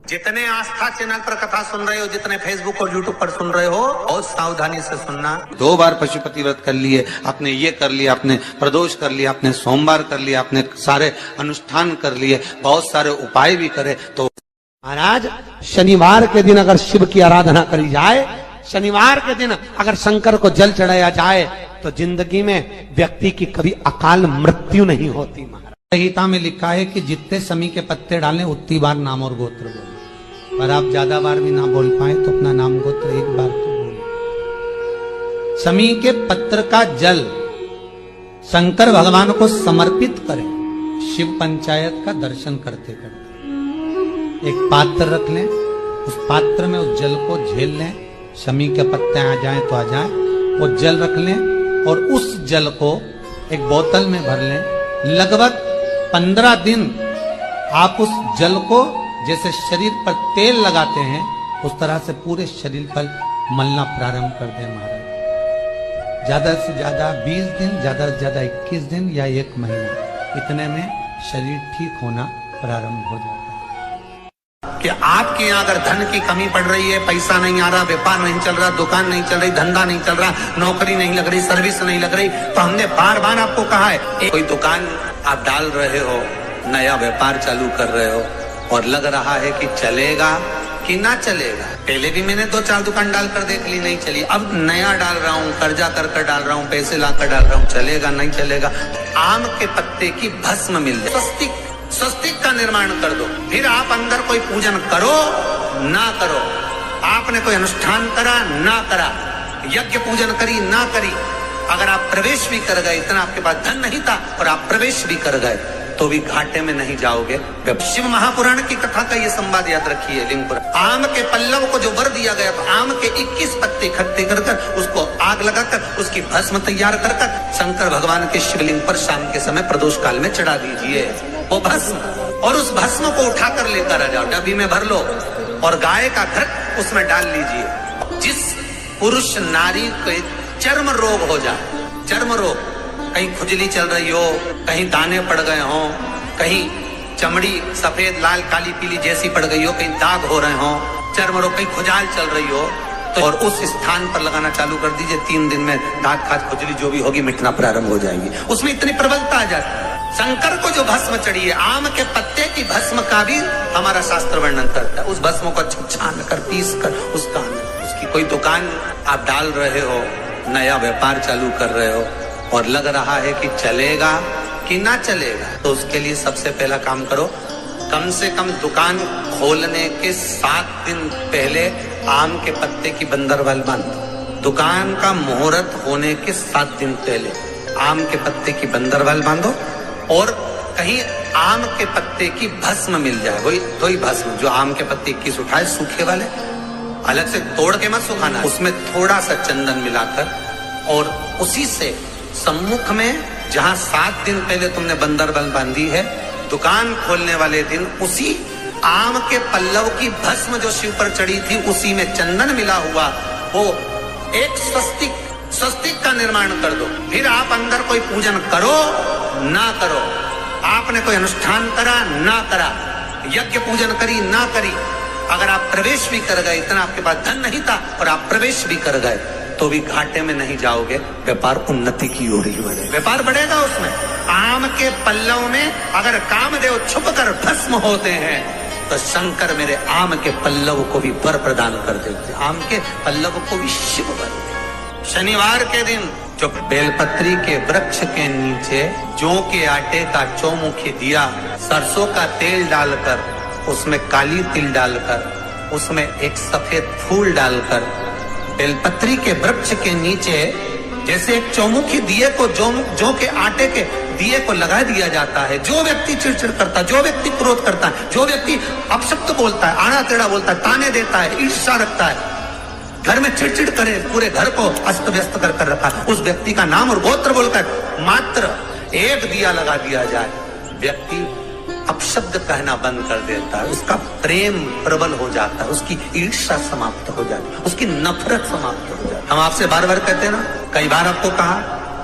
जितने आस्था चैनल पर कथा सुन रहे हो, जितने फेसबुक और यूट्यूब पर सुन रहे हो, बहुत सावधानी से सुनना। 2 बार पशुपति व्रत कर लिए, आपने ये कर लिया, आपने प्रदोष कर लिया, आपने सोमवार कर लिया, आपने सारे अनुष्ठान कर लिए, बहुत सारे उपाय भी करे, तो महाराज शनिवार के दिन अगर शिव की आराधना करी जाए, शनिवार के दिन अगर शंकर को जल चढ़ाया जाए, तो जिंदगी में व्यक्ति की कभी अकाल मृत्यु नहीं होती। महाराज संहिता में लिखा है कि जितने शमी के पत्ते डालें उतनी बार नाम और गोत्र बोले, पर आप ज्यादा बार भी ना बोल पाए तो अपना नाम गोत्र एक बार तो बोले। शमी के पत्र का जल शंकर भगवान को समर्पित करें, शिव पंचायत का दर्शन करते करते। एक पात्र रख लें, उस पात्र में उस जल को झेल लें, शमी के पत्ते आ जाएं तो आ जाएं, वो जल रख लें और उस जल को एक बोतल में भर लें। लगभग 15 दिन आप उस जल को जैसे शरीर पर तेल लगाते हैं उस तरह से पूरे शरीर पर मलना प्रारंभ कर दें। महाराज ज्यादा से ज्यादा 20 दिन, ज्यादा से ज्यादा 21 दिन या 1 महीना, इतने में शरीर ठीक होना प्रारंभ हो जाता है। कि आपके यहाँ अगर धन की कमी पड़ रही है, पैसा नहीं आ रहा, व्यापार नहीं चल रहा, दुकान नहीं चल रही, धंधा नहीं चल रहा, नौकरी नहीं लग रही, सर्विस नहीं लग रही, तो हमने बार बार आपको कहा है, कोई दुकान आप डाल रहे हो, नया व्यापार चालू कर रहे हो और लग रहा है कि चलेगा कि ना चलेगा। पहले भी मैंने 2-4 दुकान डालकर देख ली, नहीं चली, अब नया डाल रहा हूँ, कर्जा कर डाल रहा हूँ, पैसे लाकर डाल रहा हूँ, चलेगा नहीं चलेगा। आम के पत्ते की भस्म मिल जाए, स्वस्तिक का निर्माण कर दो, फिर आप अंदर कोई पूजन करो ना करो, आपने कोई अनुष्ठान करा ना करा, यज्ञ पूजन करी ना करी, अगर आप प्रवेश भी कर गए, इतना आपके पास धन नहीं था और आप प्रवेश भी कर गए, तो भी घाटे में नहीं जाओगे। शिव महापुराण की कथा का ये संवाद याद रखिए। लिंगपुर आम के पल्लव को जो वर दिया गया, तो आम के 21 पत्ते इकट्ठे कर उसको आग लगाकर उसकी भस्म तैयार कर शंकर भगवान के शिवलिंग पर शाम के समय प्रदोष काल में चढ़ा दीजिए वो भस्म, और उस भस्म को उठाकर लेकर आ जाओ, डब्बी में भर लो और गाय का घृत उसमें डाल लीजिए। जिस पुरुष नारी को चर्म रोग हो जाए, चर्म रोग, कहीं खुजली चल रही हो, कहीं दाने पड़ गए हो, कहीं चमड़ी सफेद लाल काली पीली जैसी पड़ गई हो, कहीं दाग हो रहे हो, चर्म रोग, कहीं खुजाल चल रही हो, तो और उस स्थान पर लगाना चालू कर दीजिए। 3 दिन में दाग खाद खुजली जो भी होगी मिटना प्रारंभ हो जाएगी। उसमें इतनी प्रबलता आ जाती है। शंकर को जो भस्म चढ़ी है, आम के पत्ते की भस्म का भी हमारा शास्त्र वर्णन करता है। उस भस्म को छान कर पीस कर उसकी कोई दुकान आप डाल रहे हो, नया व्यापार चालू कर रहे हो और लग रहा है कि चलेगा कि ना चलेगा, तो उसके लिए सबसे पहला काम करो, कम से कम दुकान खोलने के 7 दिन पहले आम के पत्ते की बंदरवाल बांधो। दुकान का मुहूर्त होने के 7 दिन पहले आम के पत्ते की बंदरवाल बांधो, और कहीं आम के पत्ते की भस्म मिल जाए, वही भस्म जो आम के पत्ते 21 उठाए सूखे वाले, अलग से तोड़ के मत सुखाना, उसमें थोड़ा सा चंदन मिलाकर, और उसी से सम्मुख में जहां 7 दिन पहले तुमने बंदरबल बांधी है, दुकान खोलने वाले दिन उसी आम के पल्लव की भस्म जो शिव पर चढ़ी थी, उसी में चंदन मिला हुआ वो एक स्वस्तिक का निर्माण कर दो। फिर आप अंदर कोई पूजन करो ना करो, आपने कोई अनुष्ठान करा ना करा, यज्ञ पूजन करी ना करी, अगर आप प्रवेश भी कर गए, इतना आपके पास धन नहीं था और आप प्रवेश भी कर गए, तो भी घाटे में नहीं जाओगे, व्यापार उन्नति की ओर ही बढ़ेगा, व्यापार बढ़ेगा। उसमें आम के पल्लव में अगर कामदेव छुप कर भस्म होते हैं, तो शंकर मेरे आम के पल्लव को भी वर प्रदान कर देते, आम के पल्लव को भी शिव वर। शनिवार के दिन जो बेलपत्री के वृक्ष के नीचे जौ के आटे का चौमुखी दिया, सरसों का तेल डालकर, उसमें काली तिल डालकर, उसमें एक सफेद फूल डालकर, बेलपत्री के वृक्ष के नीचे जैसे एक चौमुखी दिए को जौ के आटे के दिए को लगा दिया जाता है। जो व्यक्ति चिड़चिड़ करता है, जो व्यक्ति क्रोध करता है, जो व्यक्ति अपशब्द बोलता है, आड़ा टेढ़ा बोलता है, ताने देता है, ईर्ष्या रखता है, घर में चिड़चिड़ करे, पूरे घर को अस्त व्यस्त कर रखा, उस व्यक्ति का नाम और गोत्र बोलकर मात्र एक दिया लगा दिया जाए, व्यक्ति अपशब्द कहना बंद कर देता है, उसका प्रेम प्रबल हो जाता है, उसकी ईर्ष्या समाप्त हो जाती है, उसकी नफरत समाप्त हो जाती है। हम आपसे बार बार कहते हैं ना, कई बार आपको कहा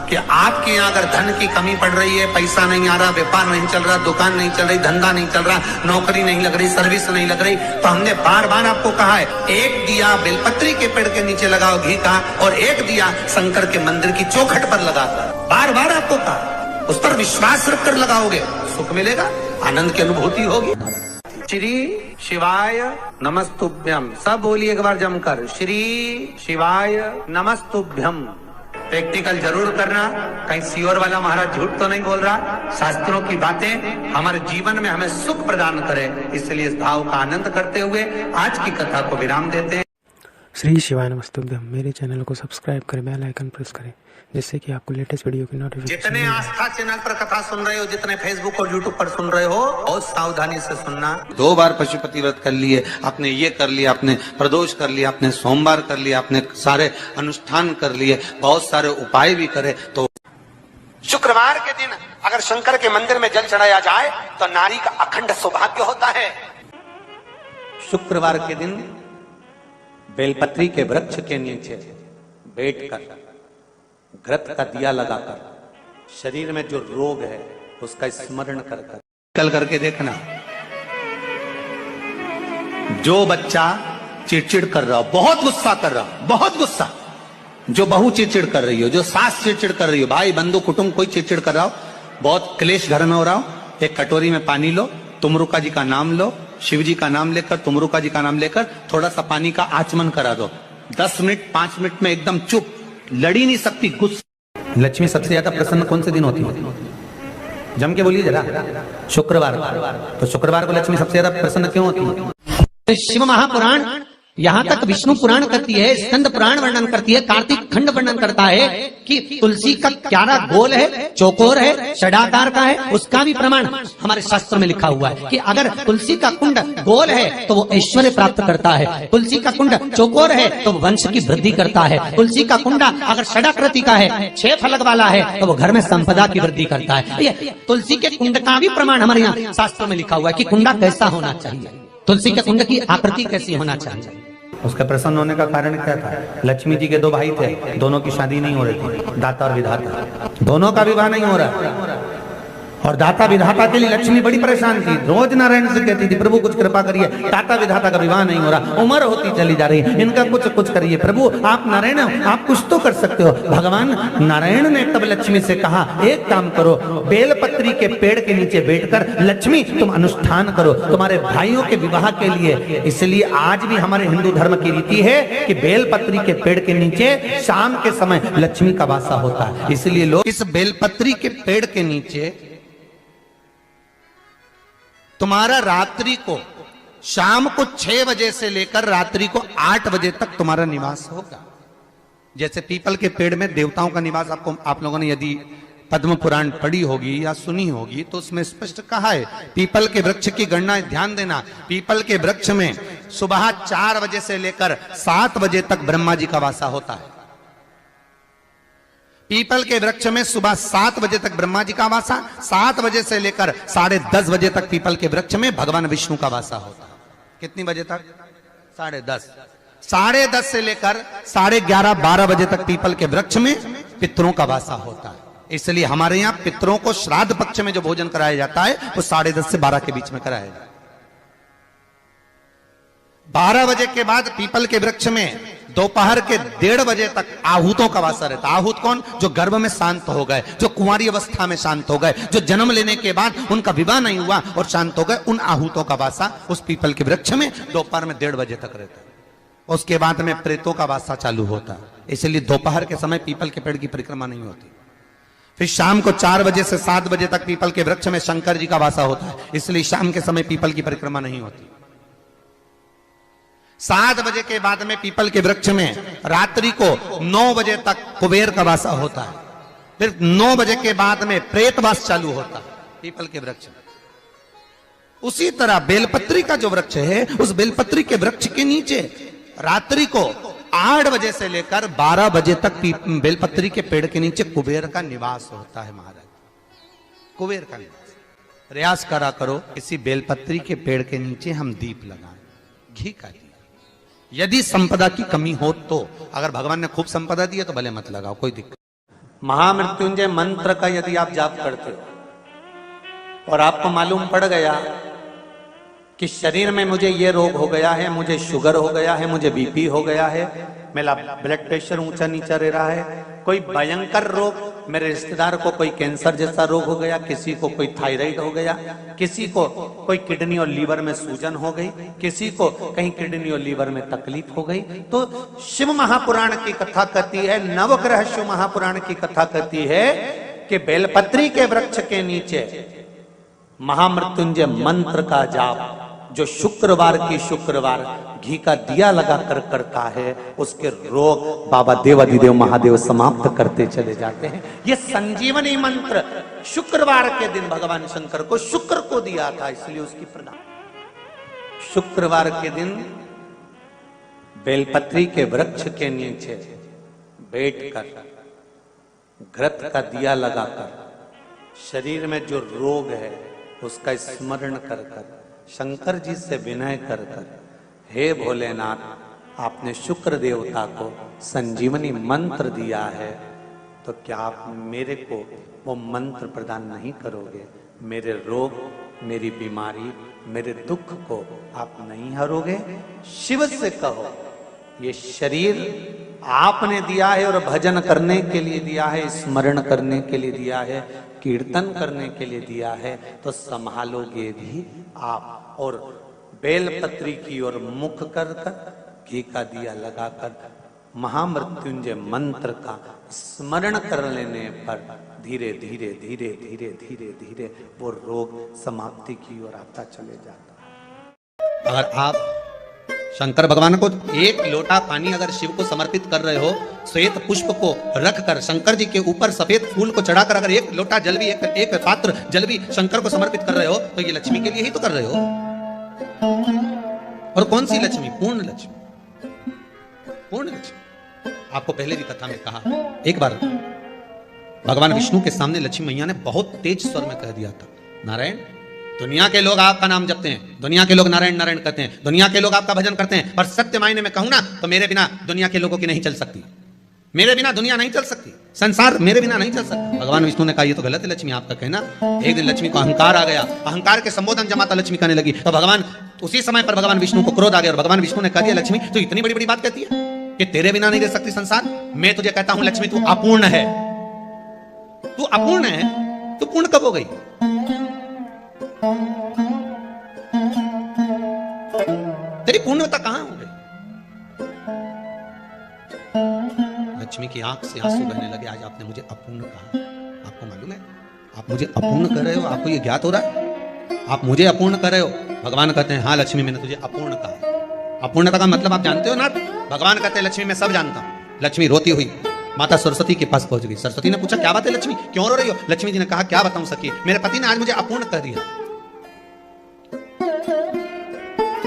कि आपके यहाँ अगर धन की कमी पड़ रही है, पैसा नहीं आ रहा, व्यापार नहीं चल रहा, दुकान नहीं चल रही, धंधा नहीं चल रहा, नौकरी नहीं लग रही, सर्विस नहीं लग रही, तो हमने बार बार आपको कहा है, एक दिया बेलपत्री के पेड़ के नीचे लगाओ घी का, और एक दिया शंकर के मंदिर की चौखट पर लगाकर। बार बार आपको कहा, उस पर विश्वास रखकर लगाओगे, सुख मिलेगा, आनंद की अनुभूति होगी। श्री शिवाय नमस्तुभ्यम, सब बोलिए एक बार जमकर, श्री शिवाय नमस्तुभ्यम। प्रैक्टिकल जरूर करना, कहीं सियोर वाला महाराज झूठ तो नहीं बोल रहा। शास्त्रों की बातें हमारे जीवन में हमें सुख प्रदान करे, इसलिए इस भाव का आनंद करते हुए आज की कथा को विराम देते हैं। श्री शिवाय नमस्तुभ्यम। मेरे चैनल को सब्सक्राइब करें, बेल आइकन प्रेस करें, जिससे कि आपको लेटेस्ट वीडियो की नोटिफिकेशन। जितने आस्था चैनल पर कथा सुन रहे हो, जितने फेसबुक और यूट्यूब पर सुन रहे हो, बहुत सावधानी से सुनना। 2 बार पशुपति व्रत कर लिए आपने, ये कर लिया आपने, प्रदोष कर लिया आपने, सोमवार कर लिया आपने, सारे अनुष्ठान कर लिए, बहुत सारे उपाय भी करे, तो शुक्रवार के दिन अगर शंकर के मंदिर में जल चढ़ाया जाए तो नारी का अखंड सौभाग्य होता है। शुक्रवार के दिन बेलपत्री के वृक्ष के नीचे बैठकर घृत का दिया लगाकर शरीर में जो रोग है उसका स्मरण कर कल करके देखना। जो बच्चा चिड़चिड़ कर रहा हो, बहुत गुस्सा कर रहा हो, बहुत गुस्सा, जो बहू चिड़चिड़ कर रही हो, जो सास चिड़चिड़ कर रही हो, भाई बंधु कुटुंब कोई चिड़चिड़ कर रहा हो, बहुत क्लेश घर में हो रहा हो, एक कटोरी में पानी लो, तुमरुका जी का नाम लो, शिव जी का नाम लेकर, तुमरुका जी का नाम लेकर थोड़ा सा पानी का आचमन करा दो। 10 मिनट 5 मिनट में एकदम चुप, लड़ी नहीं सकती, गुस्सा। लक्ष्मी सबसे ज्यादा प्रसन्न कौन से दिन होती है? जम के बोलिए जरा। शुक्रवार। तो शुक्रवार को लक्ष्मी सबसे ज्यादा प्रसन्न क्यों होती है? शिव महापुराण, यहाँ तक विष्णु पुराण करती है, स्कंद पुराण वर्णन करती है, कार्तिक खंड वर्णन करता है कि तुलसी का क्यारा गोल है, चौकोर है, षडाकार का है। उसका भी प्रमाण हमारे शास्त्र में लिखा हुआ है कि अगर तुलसी का कुंड गोल है तो वो ऐश्वर्य प्राप्त करता है, तुलसी का कुंड चौकोर है तो वंश की वृद्धि करता है, तुलसी का कुंडा अगर षडाकृति का है, 6 फलक वाला है, तो वो घर में संपदा की वृद्धि करता है। ये तुलसी के कुंड का भी प्रमाण हमारे यहाँ शास्त्र में लिखा हुआ है कि कुंडा कैसा होना चाहिए, तुलसी के कुंड की आकृति कैसी होना चाहिए। उसका प्रसन्न होने का कारण क्या था? लक्ष्मी जी के 2 भाई थे, दोनों की शादी नहीं हो रही थी, दाता और विधाता, दोनों का विवाह नहीं हो रहा। और दाता विधाता के लिए लक्ष्मी बड़ी परेशान थी, रोज नारायण से कहती थी, प्रभु कुछ कृपा करिए, दाता विधाता का विवाह नहीं हो रहा, उम्र होती चली जा रही है, इनका कुछ करिए प्रभु, आप नारायण आप कुछ तो कर सकते हो। भगवान नारायण ने तब लक्ष्मी से कहा, एक काम करो, बेलपत्री के पेड़ के नीचे बैठकर लक्ष्मी तुम अनुष्ठान करो तुम्हारे भाइयों के विवाह के लिए। इसलिए आज भी हमारे हिंदू धर्म की रीति है कि बेलपत्री के पेड़ के नीचे शाम के समय लक्ष्मी का वासा होता है। इसलिए लोग इस बेलपत्री के पेड़ के नीचे तुम्हारा रात्रि को, शाम को 6 बजे से लेकर रात्रि को 8 बजे तक तुम्हारा निवास होगा। जैसे पीपल के पेड़ में देवताओं का निवास, आपको आप लोगों ने यदि पद्म पुराण पढ़ी होगी या सुनी होगी तो उसमें स्पष्ट कहा है, पीपल के वृक्ष की गणना ध्यान देना, पीपल के वृक्ष में सुबह 4 बजे से लेकर 7 बजे तक ब्रह्मा जी का वासा होता है। पीपल के वृक्ष में सुबह 7 बजे तक ब्रह्मा जी का वासा, 7 बजे से लेकर 10:30 बजे तक पीपल के वृक्ष में भगवान विष्णु का वासा होता है। कितनी बजे तक? 10:30। 10:30 से लेकर 11:30 12 बजे तक पीपल के वृक्ष में पितरों का वासा होता है। इसलिए हमारे यहाँ पितरों को श्राद्ध पक्ष में जो भोजन कराया जाता है वो 10:30 से 12 के बीच में कराया जाता है। 12 बजे के बाद पीपल के वृक्ष में दोपहर के 1:30 बजे तक आहूतों का वासा रहता है। आहूत कौन? जो गर्भ में शांत हो गए, जो कुंवारी अवस्था में शांत हो गए, जो जन्म लेने के बाद उनका विवाह नहीं हुआ और शांत हो गए, उन आहूतों का वासा उस पीपल के वृक्ष में दोपहर में 1:30 बजे तक रहता है। उसके बाद में प्रेतों का वासा चालू होता है। इसलिए दोपहर के समय पीपल के पेड़ की परिक्रमा नहीं होती। फिर शाम को 4 बजे से 7 बजे तक पीपल के वृक्ष में शंकर जी का वासा होता है। इसलिए शाम के समय पीपल की परिक्रमा नहीं होती। 7 बजे के बाद में पीपल के वृक्ष में रात्रि को 9 बजे तक कुबेर का वासा होता है। फिर 9 बजे के बाद में प्रेतवास चालू होता है पीपल के वृक्ष में। उसी तरह बेलपत्री का जो वृक्ष है, उस बेलपत्री के वृक्ष के नीचे रात्रि को 8 बजे से लेकर 12 बजे तक बेलपत्री के पेड़ के नीचे कुबेर का निवास होता है। महाराज, कुबेर का निवास। प्रयास करा करो इसी बेलपत्री के पेड़ के नीचे हम दीप लगाएं, घी का दिया। यदि संपदा की कमी हो तो, अगर भगवान ने खूब संपदा दी है तो भले मत लगाओ, कोई दिक्कत। महामृत्युंजय मंत्र का यदि आप जाप करते हो और आपको मालूम पड़ गया कि शरीर में मुझे ये रोग हो गया है, मुझे शुगर हो गया है, मुझे बीपी हो गया है, मेरा ब्लड प्रेशर ऊंचा नीचा रह रहा है, कोई भयंकर रोग, मेरे रिश्तेदार को कोई कैंसर जैसा रोग हो गया, किसी को कोई थायराइड हो गया, किसी को कोई किडनी और लीवर में सूजन हो गई, किसी को कहीं किडनी और लीवर में तकलीफ हो गई, तो शिव महापुराण की कथा कहती है, नवग्रह शिव महापुराण की कथा कहती है कि बेलपत्री के वृक्ष के नीचे महामृत्युंजय मंत्र का जाप जो शुक्रवार की शुक्रवार घी का दिया लगा कर करता है, उसके रोग बाबा देवाधिदेव महादेव समाप्त करते चले जाते हैं। ये संजीवनी मंत्र शुक्रवार के दिन भगवान शंकर को शुक्र को दिया था, इसलिए उसकी प्रणाम। शुक्रवार के दिन बेलपत्री के वृक्ष के नीचे बैठकर घृत का दिया लगाकर शरीर में जो रोग है उसका स्मरण कर कर शंकर जी से विनय कर कर, हे भोलेनाथ, आपने शुक्र देवता को संजीवनी मंत्र दिया है, तो क्या आप मेरे को वो मंत्र प्रदान नहीं करोगे? मेरे रोग, मेरी बीमारी, मेरे दुख को आप नहीं हरोगे? शिव से कहो, ये शरीर आपने दिया है और भजन करने के लिए दिया है, स्मरण करने के लिए दिया है, कीर्तन करने के लिए दिया है, तो संभालोगे भी आप। और बेलपत्री की ओर मुख कर कर घी का दिया लगाकर महामृत्युंजय मंत्र का स्मरण कर लेने पर धीरे धीरे धीरे धीरे धीरे धीरे वो रोग समाप्ति की ओर आता चले जाता है। अगर आप शंकर भगवान को एक लोटा पानी अगर शिव को समर्पित कर रहे हो, श्वेत पुष्प को रखकर शंकर जी के ऊपर सफेद फूल को चढ़ाकर अगर एक लोटा जल भी एक पात्र जल भी शंकर को समर्पित कर रहे हो, तो ये लक्ष्मी के लिए ही तो कर रहे हो। और कौन सी लक्ष्मी? पूर्ण लक्ष्मी, पूर्ण लक्ष्मी। आपको पहले भी कथा में कहा, एक बार भगवान विष्णु के सामने लक्ष्मी मैया ने बहुत तेज स्वर में कह दिया था, नारायण, दुनिया के लोग आपका नाम जपते हैं, दुनिया के लोग नारायण नारायण कहते हैं, दुनिया के लोग आपका भजन करते हैं, पर सत्य मायने में कहूं ना तो मेरे बिना दुनिया के लोगों की नहीं चल सकती, मेरे बिना दुनिया नहीं चल सकती, संसार मेरे बिना नहीं चल सकता। भगवान विष्णु ने कहा ये तो गलत है लक्ष्मी आपका कहना। एक दिन लक्ष्मी को अहंकार आ गया, अहंकार के संबोधन जब माता लक्ष्मी कहने लगी तो भगवान उसी समय पर भगवान विष्णु को क्रोध आ गया और भगवान विष्णु ने कह दिया, लक्ष्मी तू इतनी बड़ी बड़ी बात कहती है कि तेरे बिना नहीं रह सकती संसार? मैं तुझे कहता हूं लक्ष्मी, तू अपूर्ण है, तू अपूर्ण है, तू पूर्ण कब हो गई? तेरी पूर्णता कहां हो गई? लक्ष्मी की आंख से आंसू बहने लगे। आज आपने मुझे अपूर्ण कहा, आपको मालूम है आप मुझे अपूर्ण कर रहे हो? आपको ये ज्ञात हो रहा है आप मुझे अपूर्ण कर रहे हो? भगवान कहते हैं हाँ लक्ष्मी, मैंने तुझे अपूर्ण कहा। अपूर्णता का मतलब आप जानते हो ना? भगवान कहते हैं लक्ष्मी मैं सब जानता हूं। लक्ष्मी रोती हुई माता सरस्वती के पास पहुंच गई। सरस्वती ने पूछा क्या बात है लक्ष्मी, क्यों रो रही हो? लक्ष्मी जी ने कहा क्या बताऊं सखी, मेरे पति ने आज मुझे अपूर्ण कह दिया।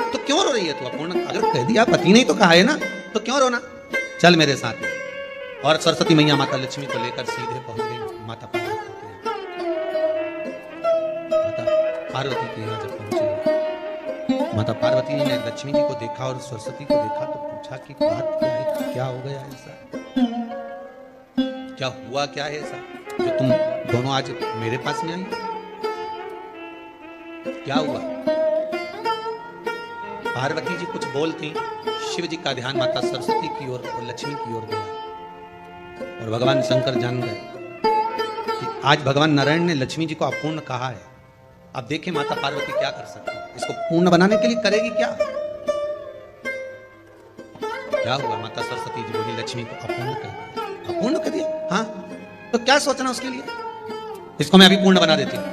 तो क्यों रो रही है तू? अपूर्ण अगर कह दिया, पति ने ही तो कहा है ना, तो क्यों रोना? चल मेरे साथ। और सरस्वती मैया माता लक्ष्मी को लेकर सीधे पहुंच गई माता पार्वती के यहाँ। माता पार्वती के यहाँ जब पहुंचे, माता पार्वती ने लक्ष्मी जी को देखा और सरस्वती को देखा तो पूछा कि बात क्या है, क्या हो गया ऐसा, क्या हुआ, क्या है ऐसा जो तुम दोनों आज मेरे पास में आई? क्या हुआ? पार्वती जी कुछ बोलती, शिव जी का ध्यान माता सरस्वती की ओर और लक्ष्मी की ओर गया और भगवान शंकर जान गए कि आज भगवान नारायण ने लक्ष्मी जी को अपूर्ण कहा है। अब देखें माता पार्वती क्या कर सकती है, इसको पूर्ण बनाने के लिए करेगी क्या? क्या हुआ? माता सरस्वती जी बोली लक्ष्मी को अपूर्ण कर दिया। अपूर्ण कर दिया? हाँ, तो क्या सोचना उसके लिए, इसको मैं अभी पूर्ण बना देती हूँ।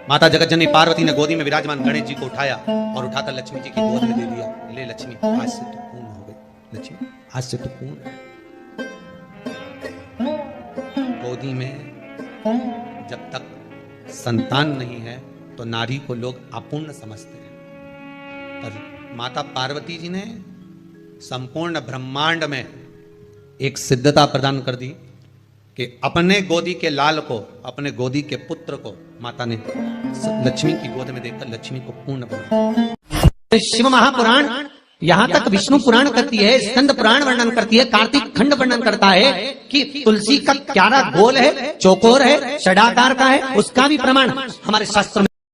माता जगतजननी पार्वती ने गोदी में विराजमान गणेश जी को उठाया और उठाकर लक्ष्मी जी की गोद में दे दिया। ले लक्ष्मी, आज से तो पूर्ण हो गई। लक्ष्मी आज से तो पूर्ण। गोदी में जब तक संतान नहीं है तो नारी को लोग अपूर्ण समझते हैं, पर माता पार्वती जी ने संपूर्ण ब्रह्मांड में एक सिद्धता प्रदान कर दी कि अपने गोदी के लाल को, अपने गोदी के पुत्र को माता ने लक्ष्मी की गोद में देखकर लक्ष्मी को पूर्ण बना। शिव महापुराण यहाँ तक विष्णु पुराण करती है, स्कंद पुराण वर्णन करती है, कार्तिक खंड वर्णन करता है कि तुलसी का क्यारा गोल है, चौकोर है, षडाकार का है, उसका भी प्रमाण हमारे शास्त्र में